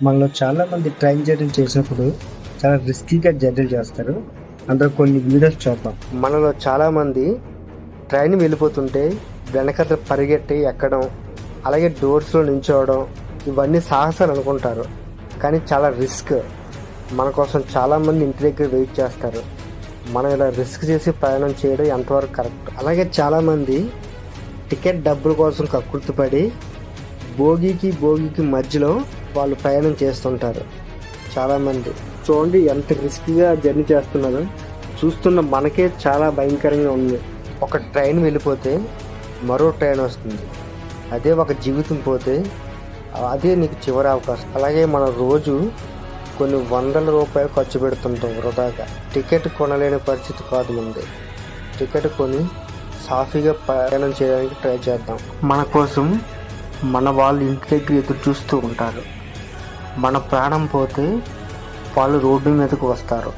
మనలో చాలామంది train journey చేసినప్పుడు చాలా రిస్కీగా జర్నీ చేస్తారు. అందులో కొన్ని వీడియోస్ చూద్దాం. మనలో చాలామంది ట్రైన్ వెళ్ళిపోతుంటే వెనకత పరిగెట్టి ఎక్కడం, అలాగే డోర్స్లో నించోవడం, ఇవన్నీ సాహసాలు అనుకుంటారు. కానీ చాలా రిస్క్. మన కోసం చాలామంది ఇంటి దగ్గర వెయిట్ చేస్తారు. మనం ఇలా రిస్క్ చేసి ప్రయాణం చేయడం ఎంతవరకు కరెక్ట్? అలాగే చాలామంది టికెట్ డబ్బుల కోసం కక్కుర్తిపడి భోగికి మధ్యలో వాళ్ళు ప్రయాణం చేస్తుంటారు. చాలామంది చూడండి ఎంత రిస్క్గా జర్నీ చేస్తున్నారో. చూస్తున్న మనకే చాలా భయంకరంగా ఉంది. ఒక ట్రైన్ వెళ్ళిపోతే మరో ట్రైన్ వస్తుంది. అదే ఒక జీవితం పోతే అదే నీకు చివరి అవకాశం. అలాగే మనం రోజు కొన్ని వందల రూపాయలు ఖర్చు పెడుతుంటాం వృధాగా. టికెట్ కొనలేని పరిస్థితి కాదు ఉంది. టికెట్ కొని సాఫీగా ప్రయాణం చేయడానికి ట్రై చేద్దాం. మన కోసం మన వాళ్ళు ఇంటి దగ్గర ఎదురు చూస్తూ ఉంటారు. మన ప్రాణం పోతే వాళ్ళు రోడ్డు మీదకు వస్తారు.